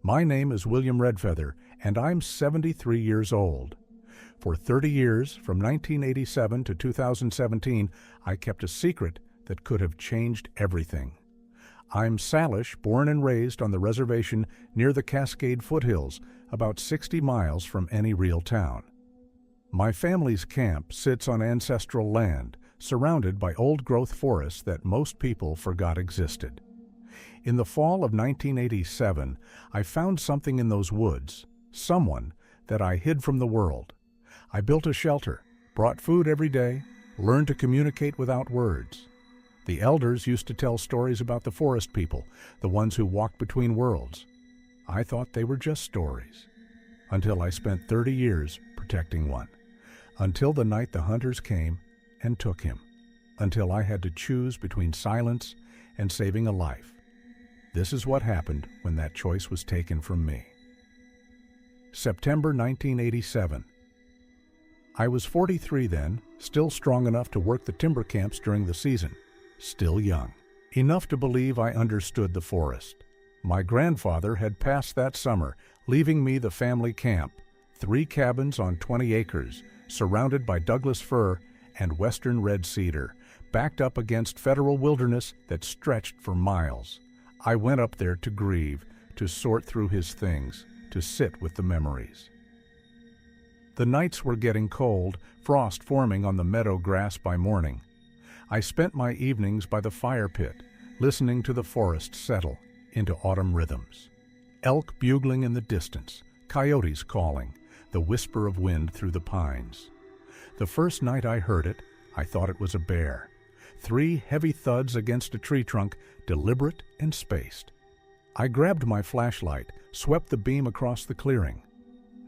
My name is William Redfeather, and I'm 73 years old. For 30 years, from 1987 to 2017, I kept a secret that could have changed everything. I'm Salish, born and raised on the reservation near the Cascade foothills, about 60 miles from any real town. My family's camp sits on ancestral land, surrounded by old-growth forests that most people forgot existed. In the fall of 1987, I found something in those woods, someone that I hid from the world. I built a shelter, brought food every day, learned to communicate without words. The elders used to tell stories about the forest people, the ones who walked between worlds. I thought they were just stories, until I spent 30 years protecting one, until the night the hunters came and took him, until I had to choose between silence and saving a life. This is what happened when that choice was taken from me. September 1987. I was 43 then, still strong enough to work the timber camps during the season, still young, enough to believe I understood the forest. My grandfather had passed that summer, leaving me the family camp, 3 cabins on 20 acres, surrounded by Douglas fir and western red cedar, backed up against federal wilderness that stretched for miles. I went up there to grieve, to sort through his things, to sit with the memories. The nights were getting cold, frost forming on the meadow grass by morning. I spent my evenings by the fire pit, listening to the forest settle into autumn rhythms. Elk bugling in the distance, coyotes calling, the whisper of wind through the pines. The first night I heard it, I thought it was a bear. 3 heavy thuds against a tree trunk, deliberate and spaced. I grabbed my flashlight, swept the beam across the clearing.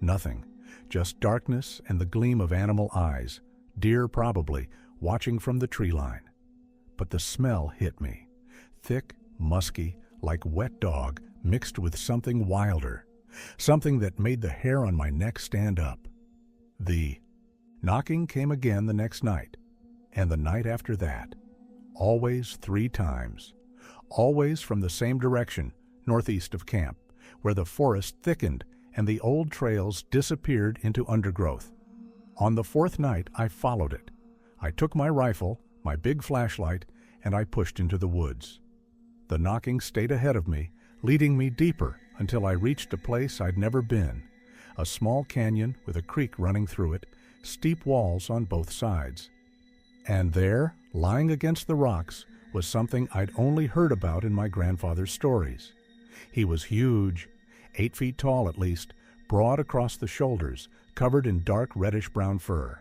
Nothing, just darkness and the gleam of animal eyes, deer probably, watching from the tree line. But the smell hit me, thick, musky, like wet dog mixed with something wilder, something that made the hair on my neck stand up. The knocking came again the next night, and the night after that. Always 3 times. Always from the same direction, northeast of camp, where the forest thickened and the old trails disappeared into undergrowth. On the 4th night, I followed it. I took my rifle, my big flashlight, and I pushed into the woods. The knocking stayed ahead of me, leading me deeper until I reached a place I'd never been, a small canyon with a creek running through it, steep walls on both sides. And there, lying against the rocks, was something I'd only heard about in my grandfather's stories. He was huge, 8 feet tall at least, broad across the shoulders, covered in dark reddish-brown fur.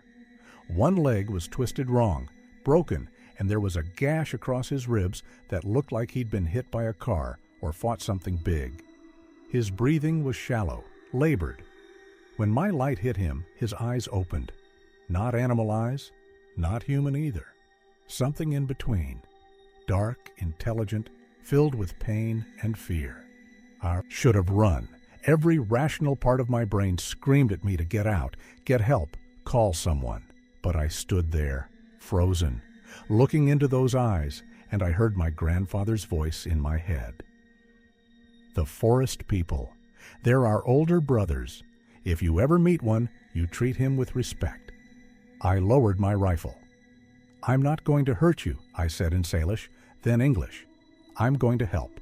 One leg was twisted wrong, broken, and there was a gash across his ribs that looked like he'd been hit by a car or fought something big. His breathing was shallow, labored. When my light hit him, his eyes opened. Not animal eyes, not human either. Something in between. Dark, intelligent, filled with pain and fear. I should have run. Every rational part of my brain screamed at me to get out, get help, call someone. But I stood there, frozen, looking into those eyes, and I heard my grandfather's voice in my head. The forest people. They're our older brothers. If you ever meet one, you treat him with respect. I lowered my rifle. "I'm not going to hurt you," I said in Salish, then English. "I'm going to help."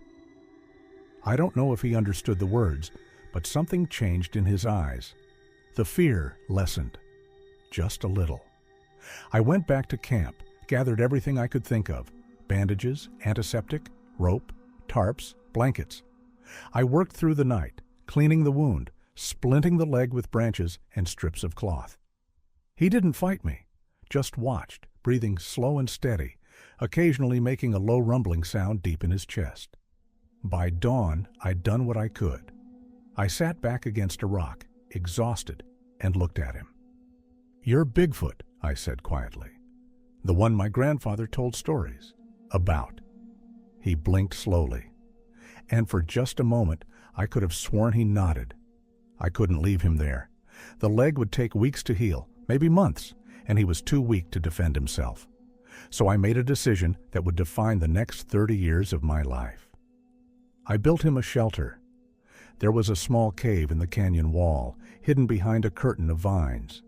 I don't know if he understood the words, but something changed in his eyes. The fear lessened. Just a little. I went back to camp, gathered everything I could think of: bandages, antiseptic, rope, tarps, blankets. I worked through the night, cleaning the wound, splinting the leg with branches and strips of cloth. He didn't fight me, just watched, breathing slow and steady, occasionally making a low rumbling sound deep in his chest. By dawn, I'd done what I could. I sat back against a rock, exhausted, and looked at him. "You're Bigfoot," I said quietly. "The one my grandfather told stories about." He blinked slowly, and for just a moment I could have sworn he nodded. I couldn't leave him there. The leg would take weeks to heal, maybe months, and he was too weak to defend himself. So I made a decision that would define the next 30 years of my life. I built him a shelter. There was a small cave in the canyon wall, hidden behind a curtain of vines.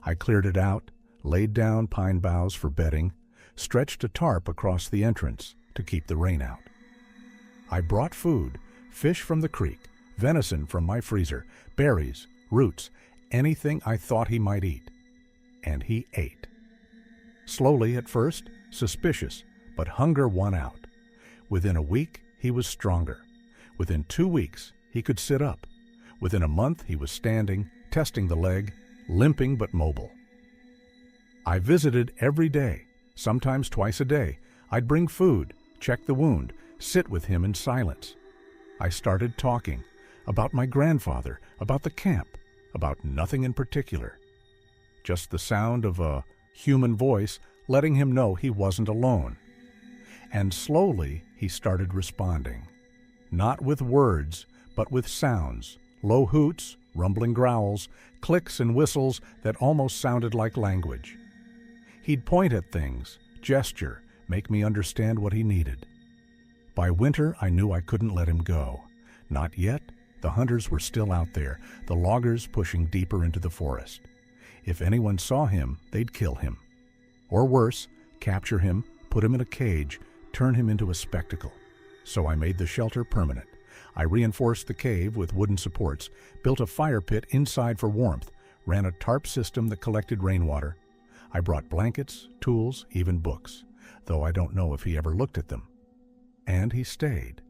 I cleared it out, laid down pine boughs for bedding, stretched a tarp across the entrance to keep the rain out. I brought food, fish from the creek, venison from my freezer, berries, roots, anything I thought he might eat. And he ate. Slowly at first, suspicious, but hunger won out. Within a week, he was stronger. Within 2 weeks, he could sit up. Within a month, he was standing, testing the leg, limping but mobile. I visited every day, sometimes twice a day. I'd bring food, check the wound, sit with him in silence. I started talking about my grandfather, about the camp, about nothing in particular. Just the sound of a human voice letting him know he wasn't alone. And slowly he started responding, not with words, but with sounds, low hoots, rumbling growls, clicks and whistles that almost sounded like language. He'd point at things, gesture, make me understand what he needed. By winter, I knew I couldn't let him go. Not yet. The hunters were still out there, the loggers pushing deeper into the forest. If anyone saw him, they'd kill him. Or worse, capture him, put him in a cage, turn him into a spectacle. So I made the shelter permanent. I reinforced the cave with wooden supports, built a fire pit inside for warmth, ran a tarp system that collected rainwater. I brought blankets, tools, even books, though I don't know if he ever looked at them. And he stayed.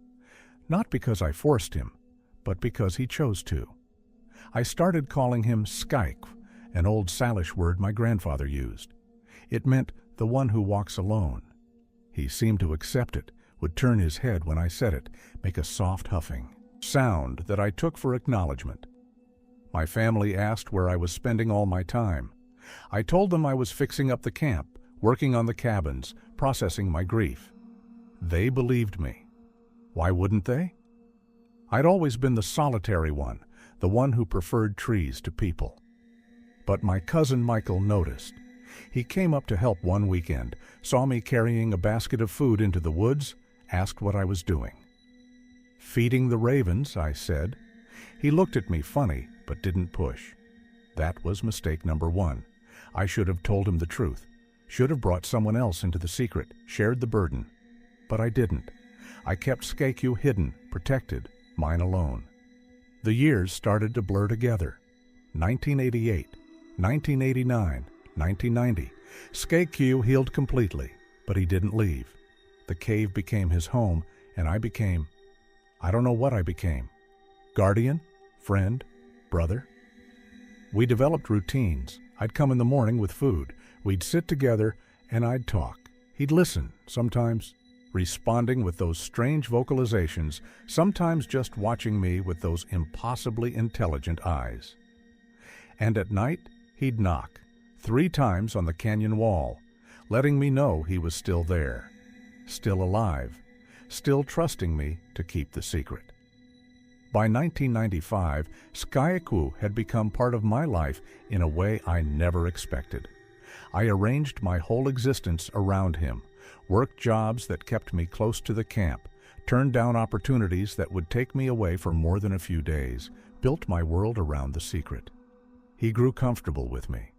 Not because I forced him, but because he chose to. I started calling him Skyke, an old Salish word my grandfather used. It meant the one who walks alone. He seemed to accept it, would turn his head when I said it, make a soft huffing sound that I took for acknowledgement. My family asked where I was spending all my time. I told them I was fixing up the camp, working on the cabins, processing my grief. They believed me. Why wouldn't they? I'd always been the solitary one, the one who preferred trees to people. But my cousin Michael noticed. He came up to help one weekend, saw me carrying a basket of food into the woods, asked what I was doing. "Feeding the ravens," I said. He looked at me funny, but didn't push. That was mistake number one. I should have told him the truth, should have brought someone else into the secret, shared the burden. But I didn't. I kept Skeku hidden, protected, mine alone. The years started to blur together. 1988, 1989, 1990. Skeku healed completely, but he didn't leave. The cave became his home, and I don't know what I became. Guardian, friend, brother. We developed routines. I'd come in the morning with food. We'd sit together, and I'd talk. He'd listen, sometimes responding with those strange vocalizations, sometimes just watching me with those impossibly intelligent eyes. And at night, he'd knock 3 times on the canyon wall, letting me know he was still there, still alive, still trusting me to keep the secret. By 1995, Skeku had become part of my life in a way I never expected. I arranged my whole existence around him, worked jobs that kept me close to the camp, turned down opportunities that would take me away for more than a few days, built my world around the secret. He grew comfortable with me,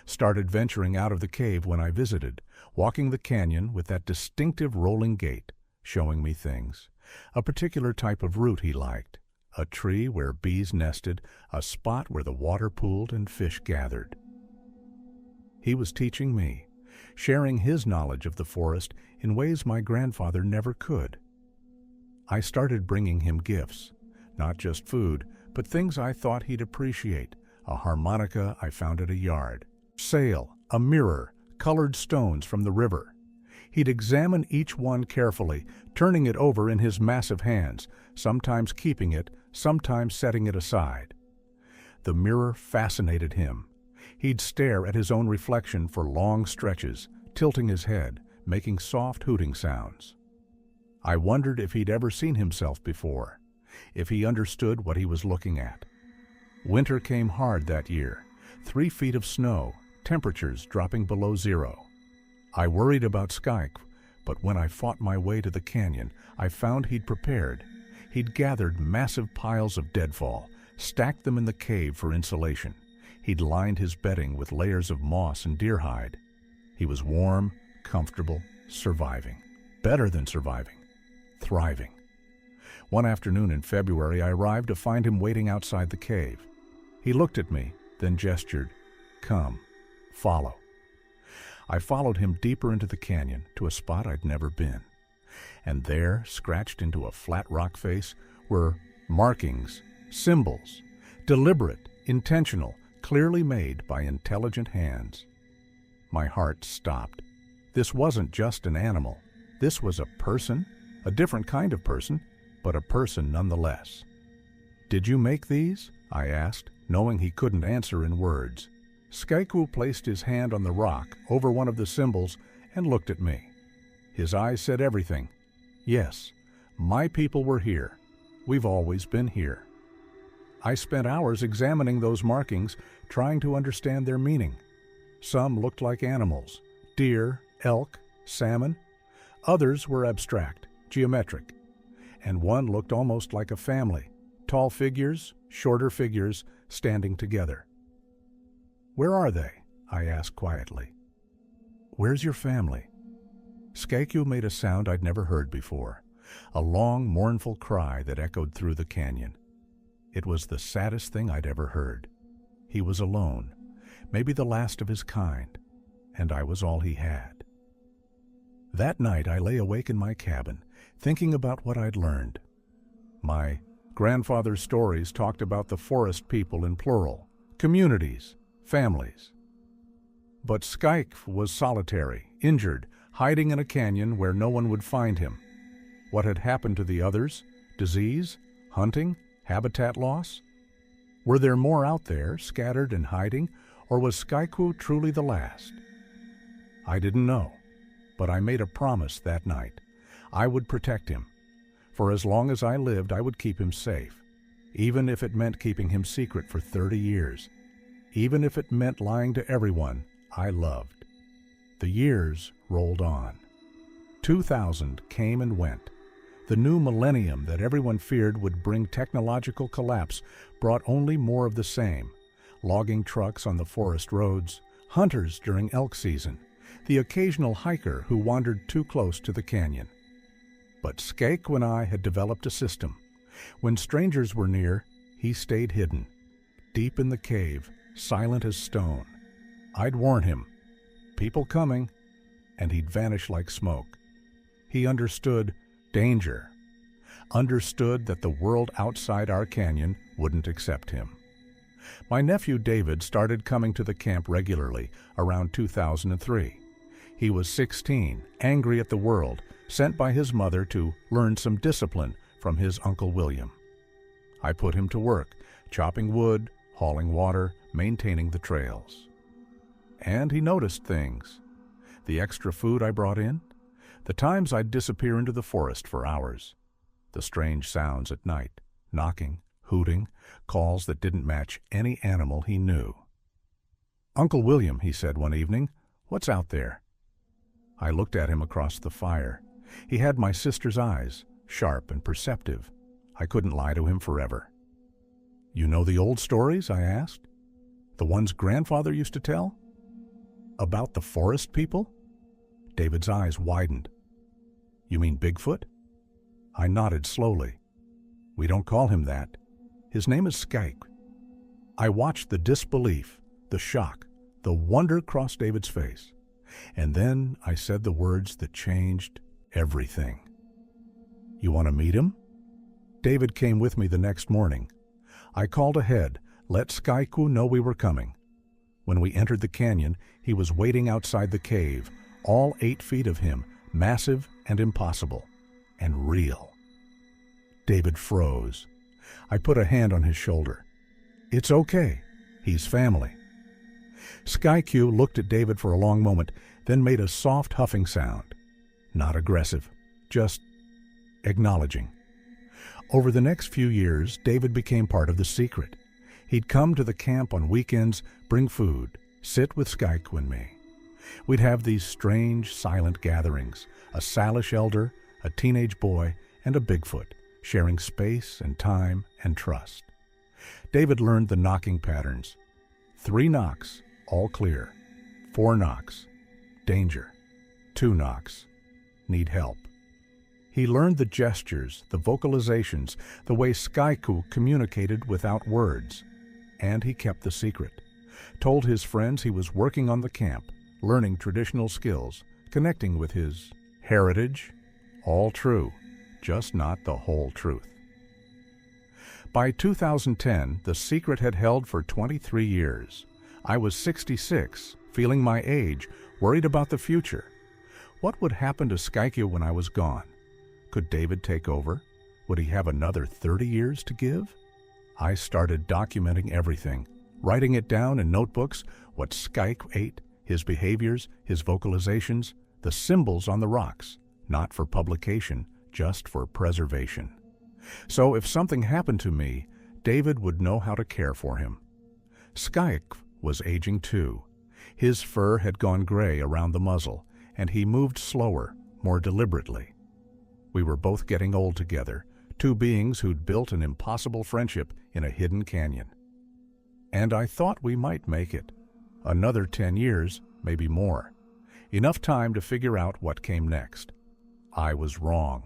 started venturing out of the cave when I visited, walking the canyon with that distinctive rolling gait, showing me things, a particular type of root he liked, a tree where bees nested, a spot where the water pooled and fish gathered. He was teaching me, sharing his knowledge of the forest in ways my grandfather never could. I started bringing him gifts, not just food, but things I thought he'd appreciate, a harmonica I found at a yard, sail, a mirror, colored stones from the river. He'd examine each one carefully, turning it over in his massive hands, sometimes keeping it, sometimes setting it aside. The mirror fascinated him. He'd stare at his own reflection for long stretches, tilting his head, making soft hooting sounds. I wondered if he'd ever seen himself before, if he understood what he was looking at. Winter came hard that year, 3 feet of snow, temperatures dropping below 0. I worried about Skyke, but when I fought my way to the canyon, I found he'd prepared. He'd gathered massive piles of deadfall, stacked them in the cave for insulation. He'd lined his bedding with layers of moss and deer hide. He was warm, comfortable, surviving. Better than surviving. Thriving. One afternoon in February, I arrived to find him waiting outside the cave. He looked at me, then gestured, "Come, follow." I followed him deeper into the canyon to a spot I'd never been. And there, scratched into a flat rock face, were markings, symbols, deliberate, intentional, clearly made by intelligent hands. My heart stopped. This wasn't just an animal. This was a person, a different kind of person, but a person nonetheless. "Did you make these?" I asked, knowing he couldn't answer in words. Skyku placed his hand on the rock over one of the symbols and looked at me. His eyes said everything. "Yes, my people were here. We've always been here." I spent hours examining those markings, trying to understand their meaning. Some looked like animals, deer, elk, salmon. Others were abstract, geometric. And one looked almost like a family, tall figures, shorter figures, standing together. "Where are they?" I asked quietly. "Where's your family?" Skyku made a sound I'd never heard before, a long, mournful cry that echoed through the canyon. It was the saddest thing I'd ever heard. He was alone, maybe the last of his kind, and I was all he had. That night I lay awake in my cabin, thinking about what I'd learned. My grandfather's stories talked about the forest people in plural, communities, families. But Skyk was solitary, injured, hiding in a canyon where no one would find him. What had happened to the others? Disease? Hunting? Habitat loss? Were there more out there, scattered and hiding, or was Skyku truly the last? I didn't know, but I made a promise that night. I would protect him. For as long as I lived, I would keep him safe, even if it meant keeping him secret for 30 years, even if it meant lying to everyone I loved. The years rolled on. 2000 came and went. The new millennium that everyone feared would bring technological collapse brought only more of the same. Logging trucks on the forest roads, hunters during elk season, the occasional hiker who wandered too close to the canyon. But Skyk and I had developed a system. When strangers were near, he stayed hidden, deep in the cave, silent as stone. I'd warn him, people coming, and he'd vanish like smoke. He understood danger, understood that the world outside our canyon wouldn't accept him. My nephew David started coming to the camp regularly around 2003. He was 16, angry at the world, sent by his mother to learn some discipline from his Uncle William. I put him to work, chopping wood, hauling water, maintaining the trails. And he noticed things. The extra food I brought in, the times I'd disappear into the forest for hours, the strange sounds at night, knocking, hooting, calls that didn't match any animal he knew. "Uncle William," he said one evening, "what's out there?" I looked at him across the fire. He had my sister's eyes, sharp and perceptive. I couldn't lie to him forever. "You know the old stories?" I asked. "The ones Grandfather used to tell? About the forest people?" David's eyes widened. "You mean Bigfoot?" I nodded slowly. "We don't call him that. His name is Skyk." I watched the disbelief, the shock, the wonder cross David's face. And then I said the words that changed everything. "You want to meet him?" David came with me the next morning. I called ahead, let Skyku know we were coming. When we entered the canyon, he was waiting outside the cave, all 8 feet of him, massive and impossible, and real. David froze. I put a hand on his shoulder. "It's okay. He's family." Skyku looked at David for a long moment, then made a soft huffing sound. Not aggressive, just acknowledging. Over the next few years, David became part of the secret. He'd come to the camp on weekends, bring food, sit with Skyku and me. We'd have these strange, silent gatherings, a Salish elder, a teenage boy, and a Bigfoot, sharing space and time and trust. David learned the knocking patterns. 3 knocks, all clear. 4 knocks, danger. 2 knocks, need help. He learned the gestures, the vocalizations, the way Skyku communicated without words. And he kept the secret. Told his friends he was working on the camp, learning traditional skills, connecting with his heritage. All true, just not the whole truth. By 2010, the secret had held for 23 years. I was 66, feeling my age, worried about the future. What would happen to Skyku when I was gone? Could David take over? Would he have another 30 years to give? I started documenting everything, writing it down in notebooks, what Skyke ate, his behaviors, his vocalizations, the symbols on the rocks, not for publication, just for preservation. So if something happened to me, David would know how to care for him. Skyke was aging too. His fur had gone gray around the muzzle, and he moved slower, more deliberately. We were both getting old together, 2 beings who'd built an impossible friendship in a hidden canyon. And I thought we might make it. Another 10 years, maybe more. Enough time to figure out what came next. I was wrong.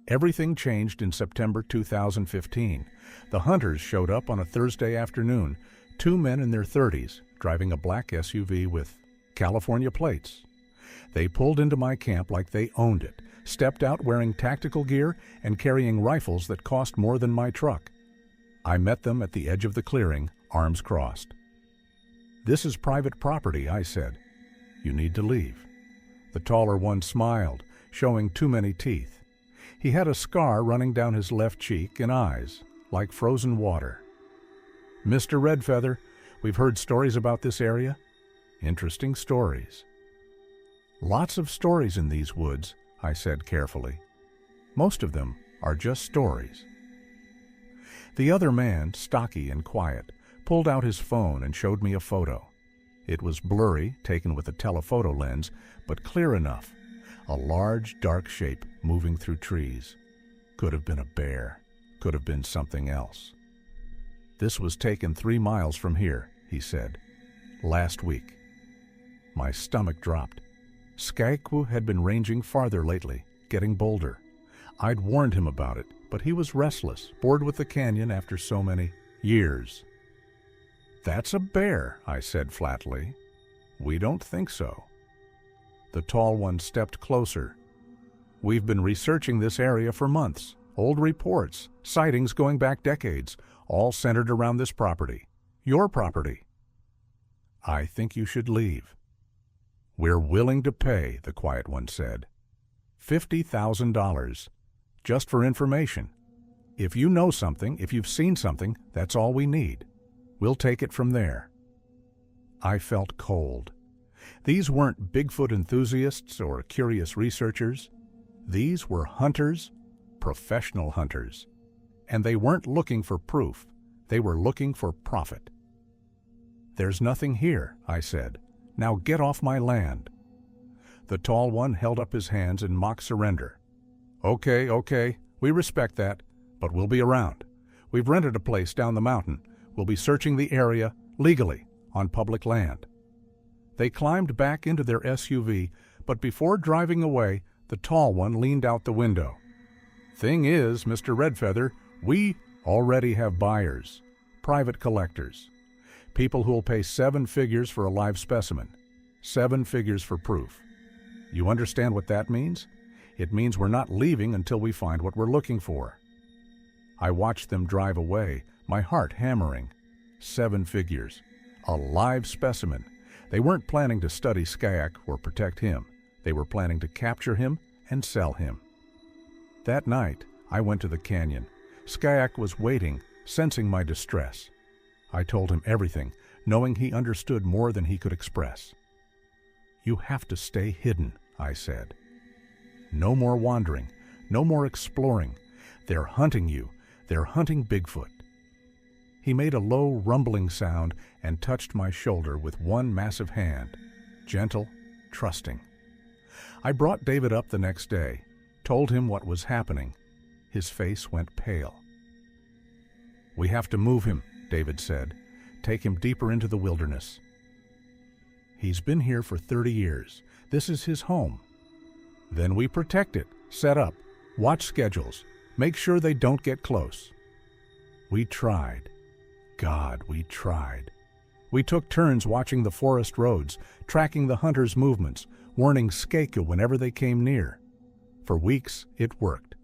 Everything changed in September 2015. The hunters showed up on a Thursday afternoon, 2 men in their 30s, driving a black SUV with California plates. They pulled into my camp like they owned it, stepped out wearing tactical gear and carrying rifles that cost more than my truck. I met them at the edge of the clearing, arms crossed. "This is private property," I said. "You need to leave." The taller one smiled, showing too many teeth. He had a scar running down his left cheek and eyes, like frozen water. "Mr. Redfeather, we've heard stories about this area." "Interesting stories." "Lots of stories in these woods," I said carefully. "Most of them are just stories." The other man, stocky and quiet, pulled out his phone and showed me a photo. It was blurry, taken with a telephoto lens, but clear enough. A large, dark shape moving through trees. Could have been a bear. Could have been something else. "This was taken 3 miles from here," he said. "Last week." My stomach dropped. Skyku had been ranging farther lately, getting bolder. I'd warned him about it, but he was restless, bored with the canyon after so many years. "That's a bear," I said flatly. "We don't think so." The tall one stepped closer. "We've been researching this area for months. Old reports, sightings going back decades, all centered around this property. Your property." "I think you should leave." "We're willing to pay," the quiet one said. $50,000, just for information. If you know something, if you've seen something, that's all we need. We'll take it from there." I felt cold. These weren't Bigfoot enthusiasts or curious researchers. These were hunters, professional hunters. And they weren't looking for proof. They were looking for profit. "There's nothing here," I said. "Now get off my land." The tall one held up his hands in mock surrender. Okay, we respect that, but we'll be around. We've rented a place down the mountain. We'll be searching the area, legally, on public land." They climbed back into their SUV, but before driving away, the tall one leaned out the window. "Thing is, Mr. Redfeather, we already have buyers, private collectors. People who'll pay 7 figures for a live specimen, 7 figures for proof. You understand what that means? It means we're not leaving until we find what we're looking for." I watched them drive away, my heart hammering. 7 figures. A live specimen. They weren't planning to study Skyak or protect him. They were planning to capture him and sell him. That night, I went to the canyon. Skyak was waiting, sensing my distress. I told him everything, knowing he understood more than he could express. "You have to stay hidden," I said. "No more wandering, no more exploring. They're hunting you. They're hunting Bigfoot." He made a low, rumbling sound and touched my shoulder with one massive hand, gentle, trusting. I brought David up the next day, told him what was happening. His face went pale. "We have to move him," David said. "Take him deeper into the wilderness." "He's been here for 30 years. This is his home." "Then we protect it, set up, watch schedules, make sure they don't get close." We tried. God, we tried. We took turns watching the forest roads, tracking the hunters' movements, warning Sasquatch whenever they came near. For weeks it worked,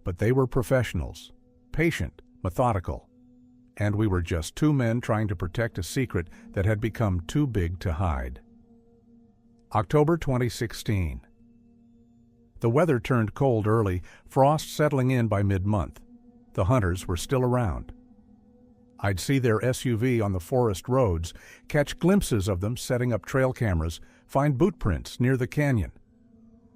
but they were professionals, patient, methodical, and we were just two men trying to protect a secret that had become too big to hide. October 2016. The weather turned cold early, frost settling in by mid-month. The hunters were still around. I'd see their SUV on the forest roads, catch glimpses of them setting up trail cameras, find boot prints near the canyon.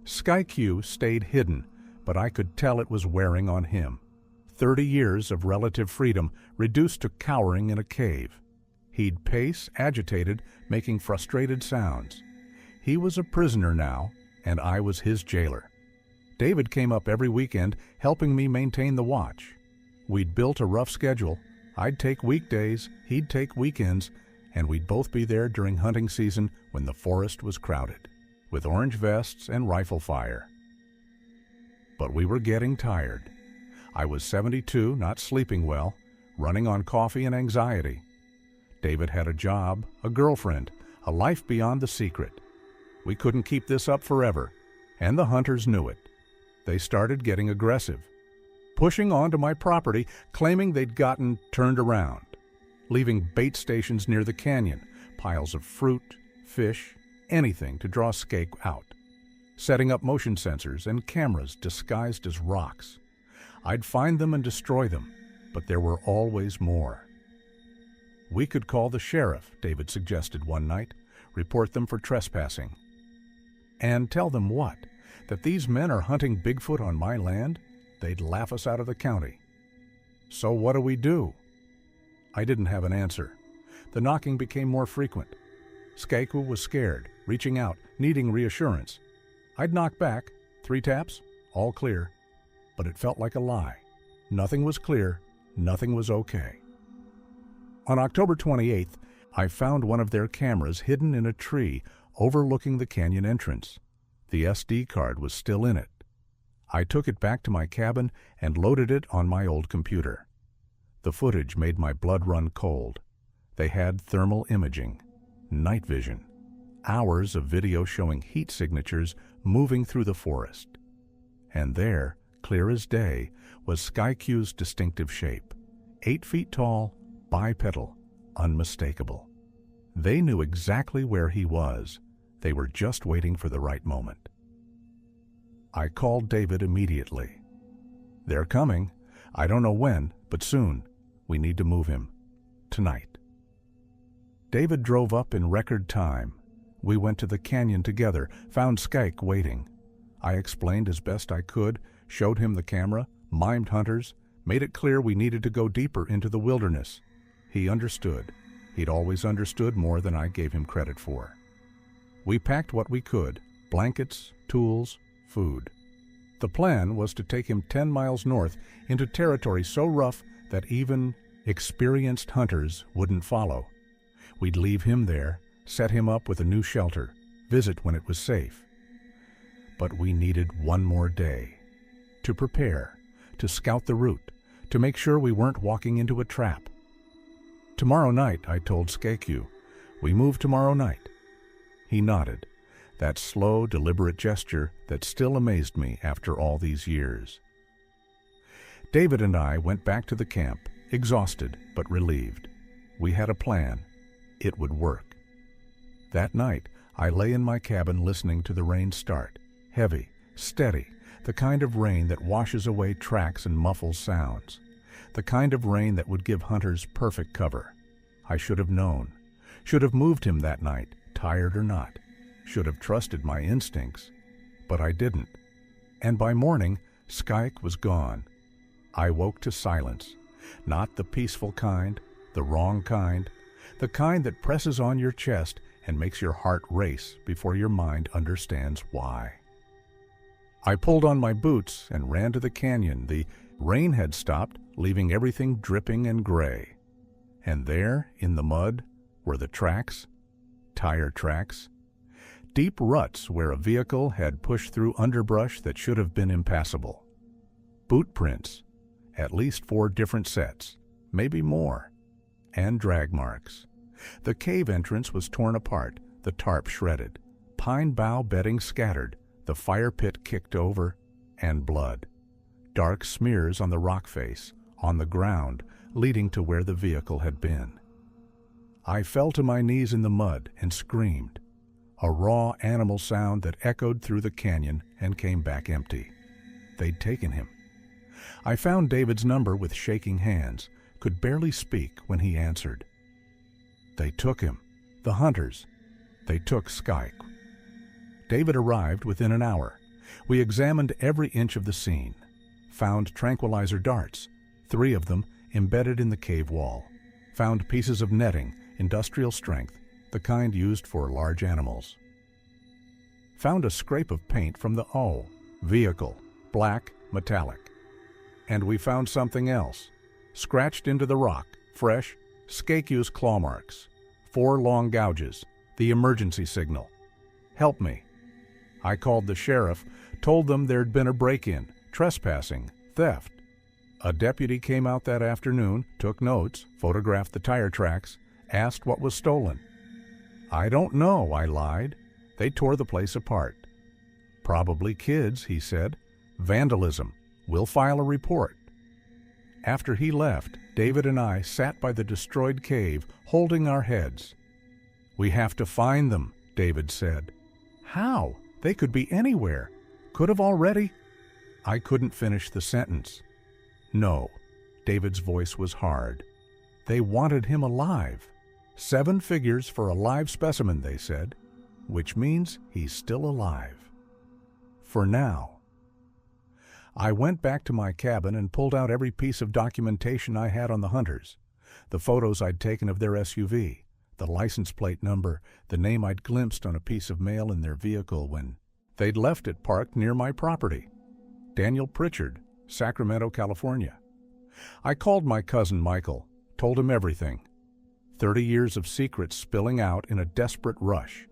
Sasquatch stayed hidden, but I could tell it was wearing on him. 30 years of relative freedom reduced to cowering in a cave. He'd pace, agitated, making frustrated sounds. He was a prisoner now, and I was his jailer. David came up every weekend, helping me maintain the watch. We'd built a rough schedule. I'd take weekdays, he'd take weekends, and we'd both be there during hunting season when the forest was crowded, with orange vests and rifle fire. But we were getting tired. I was 72, not sleeping well, running on coffee and anxiety. David had a job, a girlfriend, a life beyond the secret. We couldn't keep this up forever, and the hunters knew it. They started getting aggressive, pushing onto my property, claiming they'd gotten turned around, leaving bait stations near the canyon, piles of fruit, fish, anything to draw Sasquatch out, setting up motion sensors and cameras disguised as rocks. I'd find them and destroy them, but there were always more. "We could call the sheriff," David suggested one night, "report them for trespassing." "And tell them what? That these men are hunting Bigfoot on my land? They'd laugh us out of the county." "So what do we do?" I didn't have an answer. The knocking became more frequent. Sasquatch was scared, reaching out, needing reassurance. I'd knock back, 3 taps, all clear, but it felt like a lie. Nothing was clear, nothing was okay. On October 28th, I found one of their cameras hidden in a tree overlooking the canyon entrance. The SD card was still in it. I took it back to my cabin and loaded it on my old computer. The footage made my blood run cold. They had thermal imaging, night vision, hours of video showing heat signatures moving through the forest. And there, clear as day, was Sasquatch's distinctive shape. 8 feet tall, bipedal, unmistakable. They knew exactly where he was. They were just waiting for the right moment. I called David immediately. "They're coming. I don't know when, but soon. We need to move him. Tonight." David drove up in record time. We went to the canyon together, found Sasquatch waiting. I explained as best I could, showed him the camera, mimed hunters, made it clear we needed to go deeper into the wilderness. He understood. He'd always understood more than I gave him credit for. We packed what we could, blankets, tools, food. The plan was to take him 10 miles north into territory so rough that even experienced hunters wouldn't follow. We'd leave him there, set him up with a new shelter, visit when it was safe. But we needed one more day to prepare, to scout the route, to make sure we weren't walking into a trap. "Tomorrow night," I told Sasquatch. "We move tomorrow night." He nodded, that slow, deliberate gesture that still amazed me after all these years. David and I went back to the camp, exhausted but relieved. We had a plan. It would work. That night, I lay in my cabin listening to the rain start, heavy, steady, the kind of rain that washes away tracks and muffles sounds, the kind of rain that would give hunters perfect cover. I should have known, should have moved him that night, tired or not, should have trusted my instincts, but I didn't. And by morning, Sasquatch was gone. I woke to silence, not the peaceful kind, the wrong kind, the kind that presses on your chest and makes your heart race before your mind understands why. I pulled on my boots and ran to the canyon. The rain had stopped, leaving everything dripping and gray. And there, in the mud, were the tracks, tire tracks, deep ruts where a vehicle had pushed through underbrush that should have been impassable. Boot prints, at least 4 different sets, maybe more, and drag marks. The cave entrance was torn apart, the tarp shredded, pine bough bedding scattered, the fire pit kicked over, and blood. Dark smears on the rock face, on the ground, leading to where the vehicle had been. I fell to my knees in the mud and screamed, a raw animal sound that echoed through the canyon and came back empty. They'd taken him. I found David's number with shaking hands, could barely speak when he answered. They took him, the hunters. They took Skyke. David arrived within an hour. We examined every inch of the scene, found tranquilizer darts, 3 of them embedded in the cave wall, found pieces of netting, industrial strength, the kind used for large animals. Found a scrape of paint from the O, vehicle, black, metallic. And we found something else, scratched into the rock, fresh, Skeku's claw marks, 4 long gouges, the emergency signal. Help me. I called the sheriff, told them there'd been a break-in, trespassing, theft. A deputy came out that afternoon, took notes, photographed the tire tracks, asked what was stolen. I don't know, I lied. They tore the place apart. Probably kids, he said. Vandalism. We'll file a report. After he left, David and I sat by the destroyed cave, holding our heads. We have to find them, David said. How? They could be anywhere. Could have already. I couldn't finish the sentence. No, David's voice was hard. They wanted him alive. 7 figures for a live specimen, they said, which means he's still alive. For now. I went back to my cabin and pulled out every piece of documentation I had on the hunters, the photos I'd taken of their SUV, the license plate number, the name I'd glimpsed on a piece of mail in their vehicle when they'd left it parked near my property. Daniel Pritchard, Sacramento, California. I called my cousin Michael, told him everything. 30 years of secrets spilling out in a desperate rush.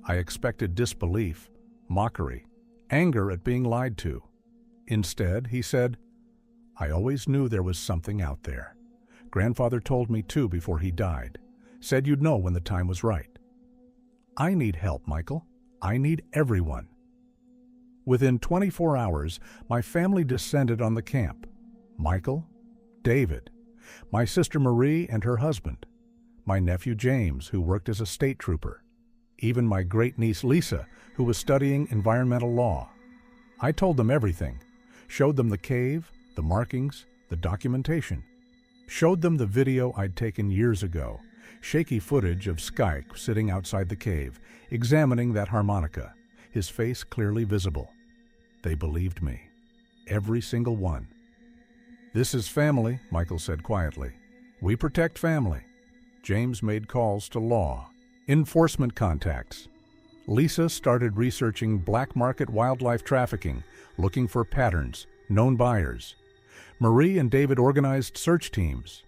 I expected disbelief, mockery, anger at being lied to. Instead, he said, I always knew there was something out there. Grandfather told me too before he died. Said you'd know when the time was right. I need help, Michael. I need everyone. Within 24 hours, my family descended on the camp. Michael, David, my sister Marie and her husband, my nephew James, who worked as a state trooper, even my great-niece Lisa, who was studying environmental law. I told them everything, showed them the cave, the markings, the documentation, showed them the video I'd taken years ago, shaky footage of Skyke sitting outside the cave, examining that harmonica, his face clearly visible. They believed me, every single one. This is family, Michael said quietly. We protect family. James made calls to law, enforcement contacts. Lisa started researching black market wildlife trafficking, looking for patterns, known buyers. Marie and David organized search teams.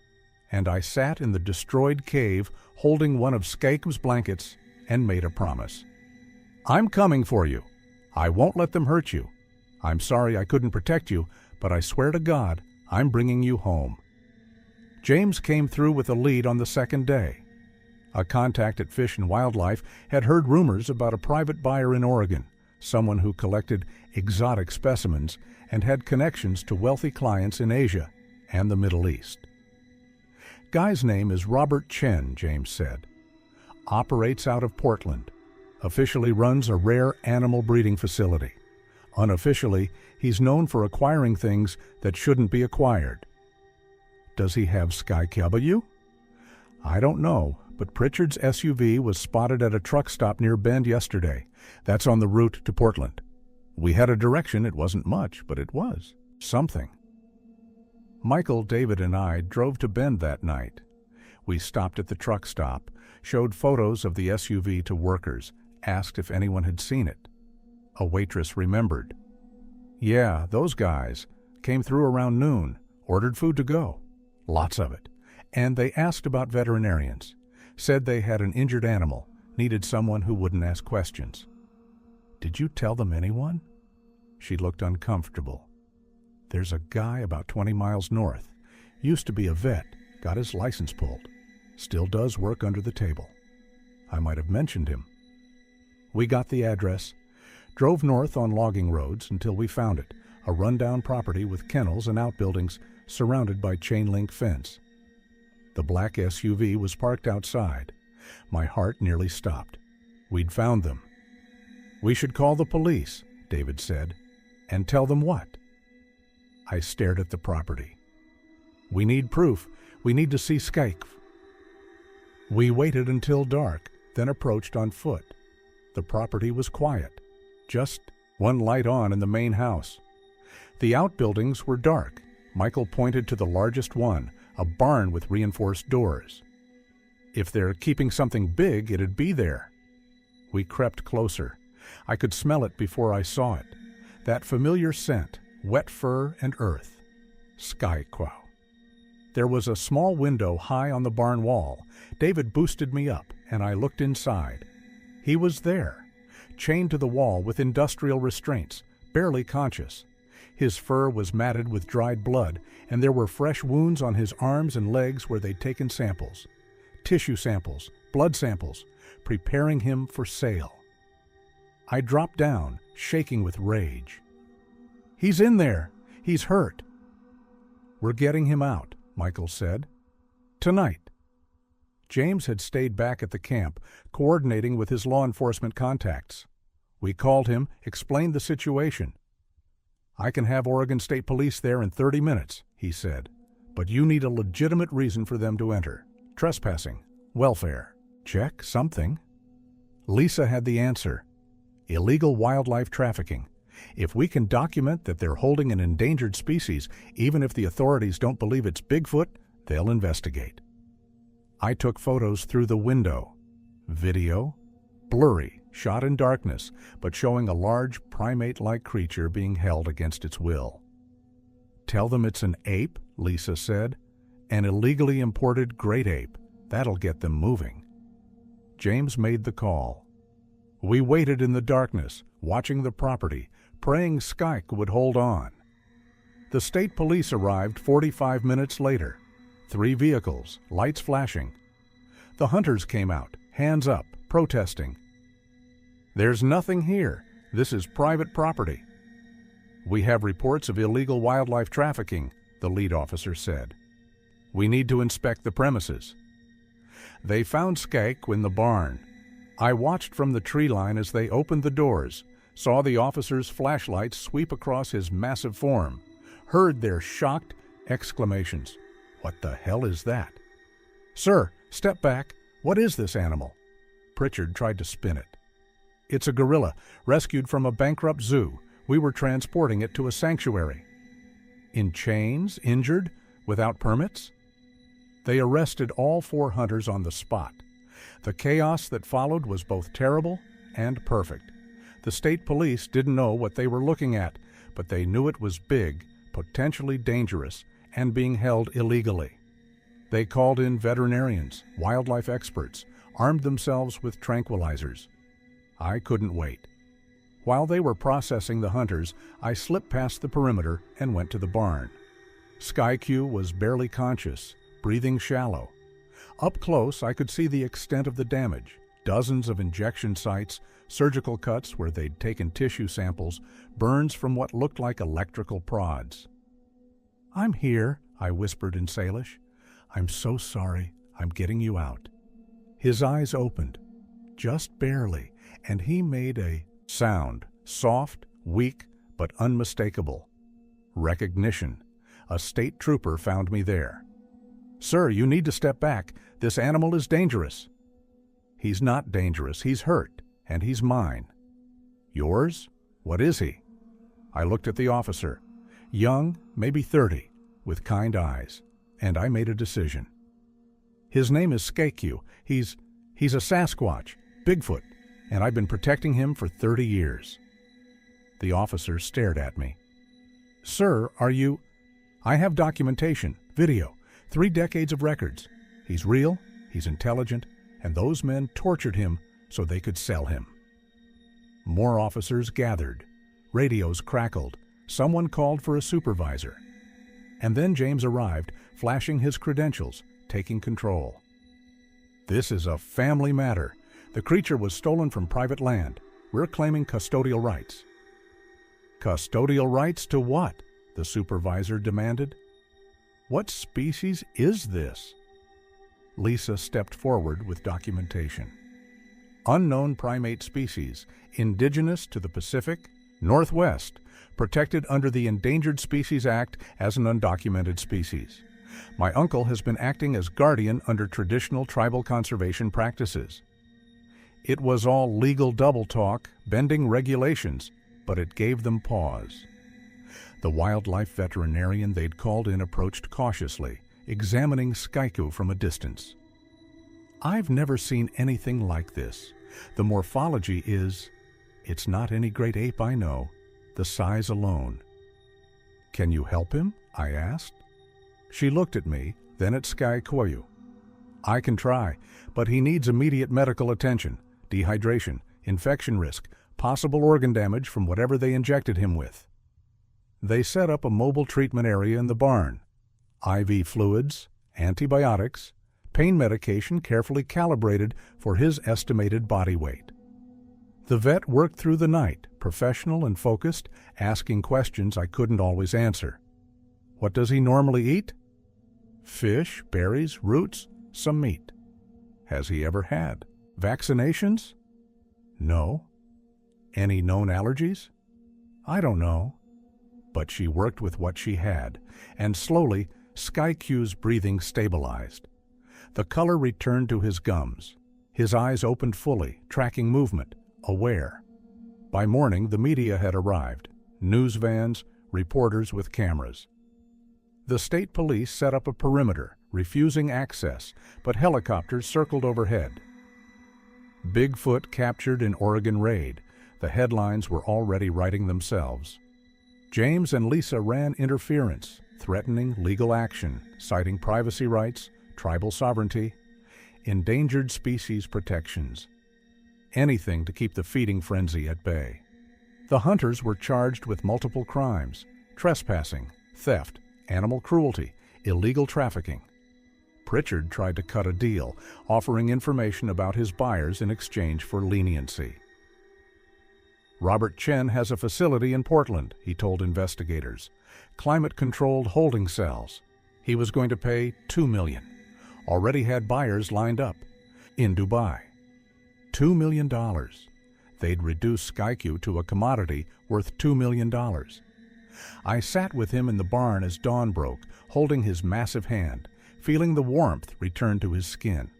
And I sat in the destroyed cave holding one of Skyke's blankets and made a promise. I'm coming for you. I won't let them hurt you. I'm sorry I couldn't protect you, but I swear to God, I'm bringing you home. James came through with a lead on the second day. A contact at Fish and Wildlife had heard rumors about a private buyer in Oregon, someone who collected exotic specimens and had connections to wealthy clients in Asia and the Middle East. Guy's name is Robert Chen, James said. Operates out of Portland. Officially runs a rare animal breeding facility. Unofficially, he's known for acquiring things that shouldn't be acquired. Does he have Skyke? I don't know, but Pritchard's SUV was spotted at a truck stop near Bend yesterday. That's on the route to Portland. We had a direction. It wasn't much, but it was something. Michael, David, and I drove to Bend that night. We stopped at the truck stop, showed photos of the SUV to workers, asked if anyone had seen it. A waitress remembered. Yeah, those guys came through around noon, ordered food to go. Lots of it. And they asked about veterinarians. Said they had an injured animal, needed someone who wouldn't ask questions. Did you tell them anyone? She looked uncomfortable. There's a guy about 20 miles north. Used to be a vet, got his license pulled. Still does work under the table. I might have mentioned him. We got the address, drove north on logging roads until we found it, a rundown property with kennels and outbuildings surrounded by chain-link fence. The black SUV was parked outside. My heart nearly stopped. We'd found them. We should call the police, David said. And tell them what? I stared at the property. We need proof. We need to see Skyke. We waited until dark, then approached on foot. The property was quiet. Just one light on in the main house. The outbuildings were dark. Michael pointed to the largest one, a barn with reinforced doors. If they're keeping something big, it'd be there. We crept closer. I could smell it before I saw it. That familiar scent, wet fur and earth. Skyquow. There was a small window high on the barn wall. David boosted me up, and I looked inside. He was there, chained to the wall with industrial restraints, barely conscious. His fur was matted with dried blood, and there were fresh wounds on his arms and legs where they'd taken samples. Tissue samples, blood samples, preparing him for sale. I dropped down, shaking with rage. He's in there. He's hurt. We're getting him out, Michael said. Tonight. James had stayed back at the camp, coordinating with his law enforcement contacts. We called him, explained the situation. I can have Oregon State Police there in 30 minutes, he said, but you need a legitimate reason for them to enter. Trespassing, welfare, check something. Lisa had the answer. Illegal wildlife trafficking. If we can document that they're holding an endangered species, even if the authorities don't believe it's Bigfoot, they'll investigate. I took photos through the window. Video, blurry, shot in darkness, but showing a large primate-like creature being held against its will. Tell them it's an ape, Lisa said. An illegally imported great ape. That'll get them moving. James made the call. We waited in the darkness, watching the property, praying Skyke would hold on. The state police arrived 45 minutes later. 3 vehicles, lights flashing. The hunters came out, hands up, protesting. There's nothing here. This is private property. We have reports of illegal wildlife trafficking, the lead officer said. We need to inspect the premises. They found Skyke in the barn. I watched from the tree line as they opened the doors, saw the officer's flashlights sweep across his massive form, heard their shocked exclamations. What the hell is that? Sir, step back. What is this animal? Pritchard tried to spin it. It's a gorilla, rescued from a bankrupt zoo. We were transporting it to a sanctuary. In chains, injured, without permits? They arrested all 4 hunters on the spot. The chaos that followed was both terrible and perfect. The state police didn't know what they were looking at, but they knew it was big, potentially dangerous, and being held illegally. They called in veterinarians, wildlife experts, armed themselves with tranquilizers. I couldn't wait. While they were processing the hunters, I slipped past the perimeter and went to the barn. Skyque was barely conscious, breathing shallow. Up close, I could see the extent of the damage. Dozens of injection sites, surgical cuts where they'd taken tissue samples, burns from what looked like electrical prods. I'm here, I whispered in Salish. I'm so sorry. I'm getting you out. His eyes opened, just barely, and he made a sound, soft, weak, but unmistakable. Recognition. A state trooper found me there. Sir, you need to step back. This animal is dangerous. He's not dangerous. He's hurt, and he's mine. Yours? What is he? I looked at the officer. Young, maybe 30, with kind eyes, and I made a decision. His name is Skyque. He's a Sasquatch, Bigfoot, and I've been protecting him for 30 years. The officer stared at me. "Sir, are you—" "I have documentation, video, 3 decades of records. He's real, he's intelligent, and those men tortured him so they could sell him." More officers gathered. Radios crackled. Someone called for a supervisor. And then James arrived, flashing his credentials, taking control. "This is a family matter. The creature was stolen from private land. We're claiming custodial rights." "Custodial rights to what?" the supervisor demanded. "What species is this?" Lisa stepped forward with documentation. "Unknown primate species, indigenous to the Pacific Northwest, protected under the Endangered Species Act as an undocumented species. My uncle has been acting as guardian under traditional tribal conservation practices." It was all legal double talk, bending regulations, but it gave them pause. The wildlife veterinarian they'd called in approached cautiously, examining Skyku from a distance. "I've never seen anything like this. The morphology is— it's not any great ape I know, the size alone." "Can you help him?" I asked. She looked at me, then at Skyku. "I can try, but he needs immediate medical attention, dehydration, infection risk, possible organ damage from whatever they injected him with." They set up a mobile treatment area in the barn. IV fluids, antibiotics, pain medication carefully calibrated for his estimated body weight. The vet worked through the night, professional and focused, asking questions I couldn't always answer. "What does he normally eat?" "Fish, berries, roots, some meat." "Has he ever had vaccinations?" "No." "Any known allergies?" "I don't know." But she worked with what she had, and slowly Skyku's breathing stabilized. The color returned to his gums. His eyes opened fully, tracking movement, aware. By morning, the media had arrived. News vans, reporters with cameras. The state police set up a perimeter, refusing access, but helicopters circled overhead. "Bigfoot captured in Oregon raid." The headlines were already writing themselves. James and Lisa ran interference, threatening legal action, citing privacy rights, tribal sovereignty, endangered species protections. Anything to keep the feeding frenzy at bay. The hunters were charged with multiple crimes: trespassing, theft, animal cruelty, illegal trafficking. Pritchard tried to cut a deal, offering information about his buyers in exchange for leniency. "Robert Chen has a facility in Portland," he told investigators. "Climate-controlled holding cells. He was going to pay $2 million. Already had buyers lined up. In Dubai. $2 million. They'd reduce Skyku to a commodity worth $2 million. I sat with him in the barn as dawn broke, holding his massive hand, feeling the warmth return to his skin.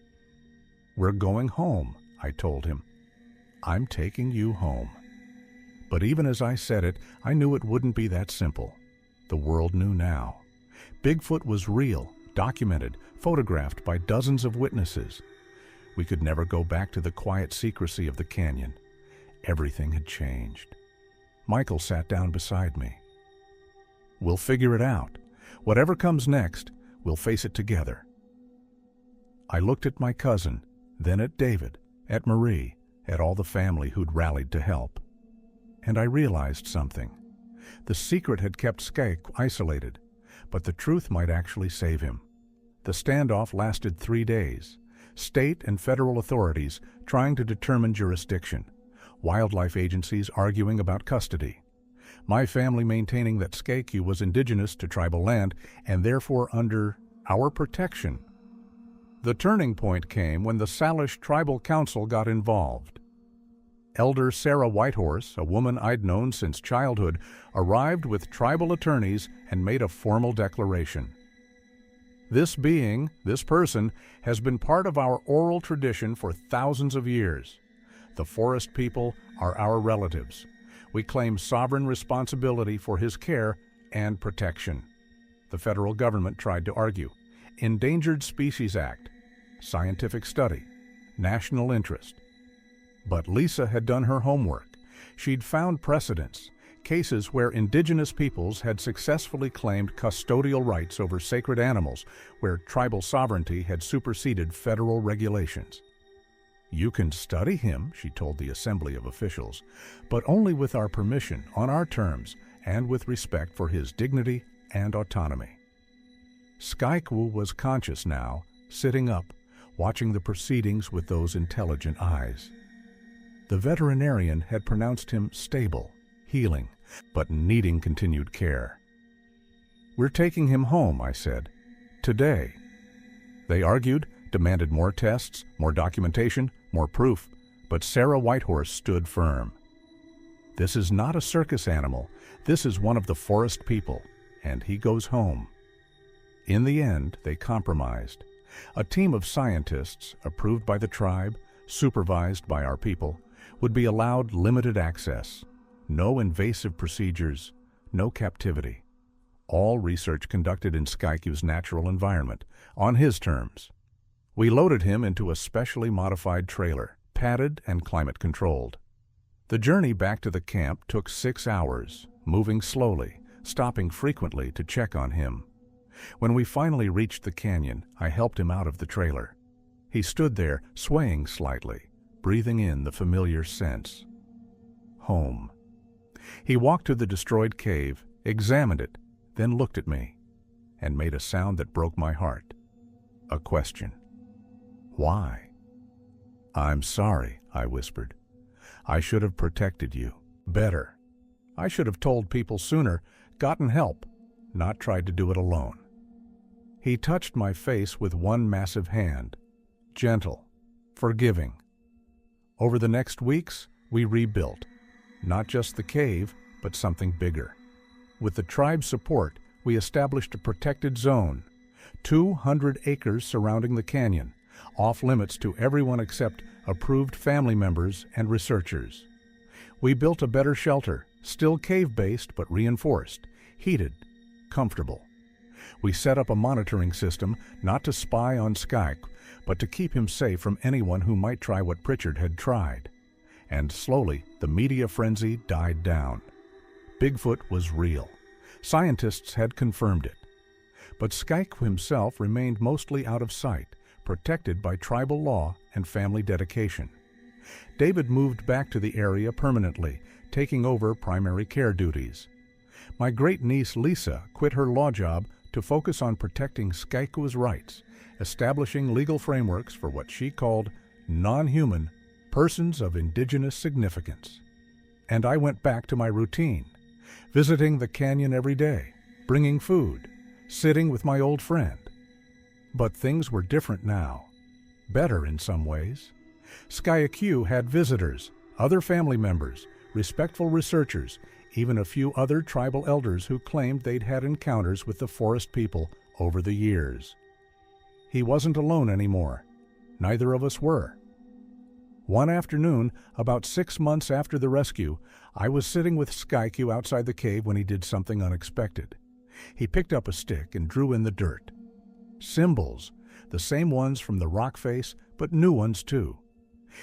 "We're going home," I told him. "I'm taking you home." But even as I said it, I knew it wouldn't be that simple. The world knew now. Bigfoot was real, documented, photographed by dozens of witnesses. We could never go back to the quiet secrecy of the canyon. Everything had changed. Michael sat down beside me. "We'll figure it out. Whatever comes next, we'll face it together." I looked at my cousin, then at David, at Marie, at all the family who'd rallied to help. And I realized something. The secret had kept Skyku isolated, but the truth might actually save him. The standoff lasted 3 days. State and federal authorities trying to determine jurisdiction. Wildlife agencies arguing about custody. My family maintaining that Skyku was indigenous to tribal land and therefore under our protection. The turning point came when the Salish Tribal Council got involved. Elder Sarah Whitehorse, a woman I'd known since childhood, arrived with tribal attorneys and made a formal declaration. "This being, this person, has been part of our oral tradition for thousands of years. The forest people are our relatives. We claim sovereign responsibility for his care and protection." The federal government tried to argue. Endangered Species Act, scientific study, national interest. But Lisa had done her homework. She'd found precedents, cases where indigenous peoples had successfully claimed custodial rights over sacred animals, where tribal sovereignty had superseded federal regulations. "You can study him," she told the assembly of officials, "but only with our permission, on our terms, and with respect for his dignity and autonomy." Skyku was conscious now, sitting up, watching the proceedings with those intelligent eyes. The veterinarian had pronounced him stable, healing, but needing continued care. "We're taking him home," I said. "Today." They argued, demanded more tests, more documentation, more proof, but Sarah Whitehorse stood firm. "This is not a circus animal. This is one of the forest people, and he goes home." In the end, they compromised. A team of scientists, approved by the tribe, supervised by our people, would be allowed limited access. No invasive procedures, no captivity. All research conducted in Skyku's natural environment, on his terms. We loaded him into a specially modified trailer, padded and climate-controlled. The journey back to the camp took 6 hours, moving slowly, stopping frequently to check on him. When we finally reached the canyon, I helped him out of the trailer. He stood there, swaying slightly, breathing in the familiar sense. Home. He walked to the destroyed cave, examined it, then looked at me, and made a sound that broke my heart. A question. "Why?" "I'm sorry," I whispered. "I should have protected you better. I should have told people sooner, gotten help, not tried to do it alone." He touched my face with one massive hand, gentle, forgiving. Over the next weeks, we rebuilt, not just the cave, but something bigger. With the tribe's support, we established a protected zone, 200 acres surrounding the canyon, off limits to everyone except approved family members and researchers. We built a better shelter, still cave-based but reinforced, heated, comfortable. We set up a monitoring system, not to spy on Skyke, but to keep him safe from anyone who might try what Pritchard had tried. And slowly, the media frenzy died down. Bigfoot was real. Scientists had confirmed it. But Skyke himself remained mostly out of sight, protected by tribal law and family dedication. David moved back to the area permanently, taking over primary care duties. My great-niece Lisa quit her law job to focus on protecting Skyku's rights, establishing legal frameworks for what she called non-human persons of indigenous significance. And I went back to my routine, visiting the canyon every day, bringing food, sitting with my old friend. But things were different now, better in some ways. Skyku had visitors, other family members, respectful researchers, even a few other tribal elders who claimed they'd had encounters with the forest people over the years. He wasn't alone anymore. Neither of us were. One afternoon, about 6 months after the rescue, I was sitting with Skyku outside the cave when he did something unexpected. He picked up a stick and drew in the dirt. Symbols, the same ones from the rock face, but new ones too.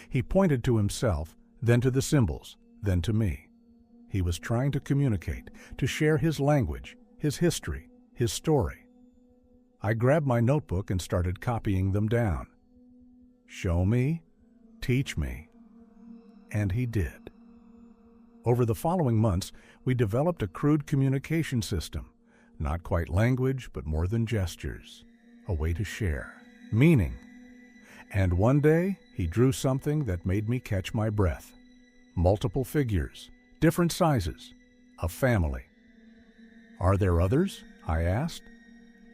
He pointed to himself, then to the symbols, then to me. He was trying to communicate, to share his language, his history, his story. I grabbed my notebook and started copying them down. Show me, teach me. And he did. Over the following months, we developed a crude communication system, not quite language, but more than gestures, a way to share, meaning. And one day, he drew something that made me catch my breath. Multiple figures, different sizes, a family. "Are there others?" I asked.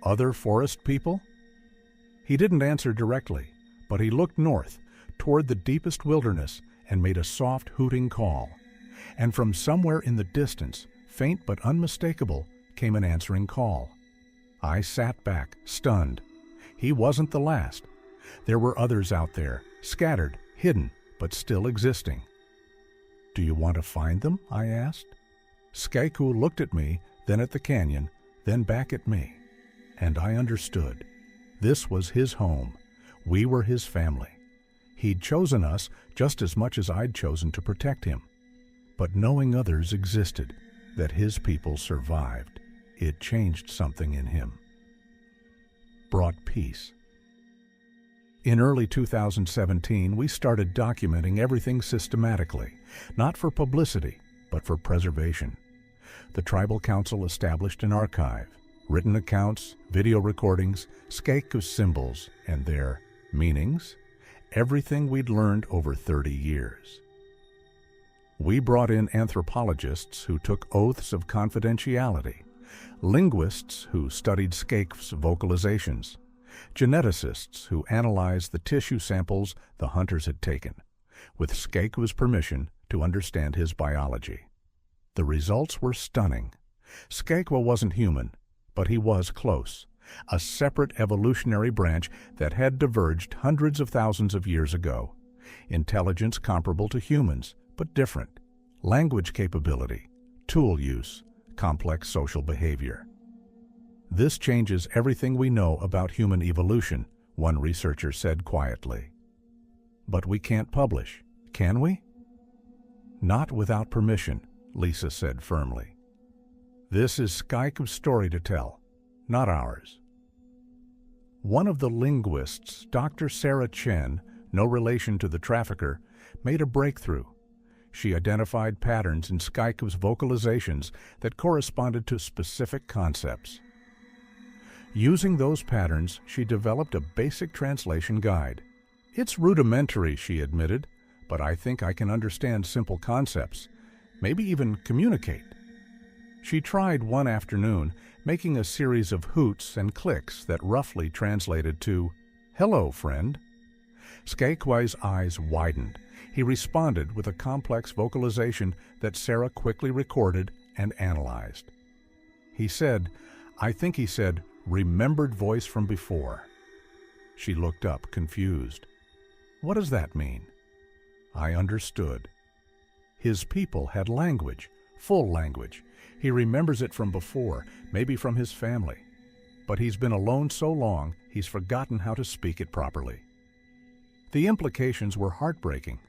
"Other forest people?" He didn't answer directly, but he looked north, toward the deepest wilderness, and made a soft hooting call. And from somewhere in the distance, faint but unmistakable, came an answering call. I sat back, stunned. He wasn't the last. There were others out there, scattered, hidden, but still existing. "Do you want to find them?" I asked. Skyku looked at me, then at the canyon, then back at me. And I understood. This was his home. We were his family. He'd chosen us just as much as I'd chosen to protect him. But knowing others existed, that his people survived. It changed something in him. Brought peace. In early 2017, we started documenting everything systematically, not for publicity, but for preservation. The Tribal Council established an archive, written accounts, video recordings, Sasquatch symbols, and their meanings, everything we'd learned over 30 years. We brought in anthropologists who took oaths of confidentiality, linguists who studied Sasquatch's vocalizations, geneticists who analyzed the tissue samples the hunters had taken, with Sasquatch's permission to understand his biology. The results were stunning. Sasquatch wasn't human, but he was close, a separate evolutionary branch that had diverged hundreds of thousands of years ago. Intelligence comparable to humans, but different. Language capability, tool use, complex social behavior. This changes everything we know about human evolution, one researcher said quietly. But we can't publish, can we? Not without permission, Lisa said firmly. This is Sasquatch's story to tell, not ours. One of the linguists, Dr. Sarah Chen, no relation to the trafficker, made a breakthrough. She identified patterns in Sasquatch's vocalizations that corresponded to specific concepts. Using those patterns, she developed a basic translation guide. It's rudimentary, she admitted, but I think I can understand simple concepts, maybe even communicate. She tried one afternoon, making a series of hoots and clicks that roughly translated to, "Hello, friend." Sasquatch's eyes widened. He responded with a complex vocalization that Sarah quickly recorded and analyzed. He said, I think he said, "remembered voice from before." She looked up, confused. What does that mean? I understood. His people had language, full language. He remembers it from before, maybe from his family. But he's been alone so long, he's forgotten how to speak it properly. The implications were heartbreaking.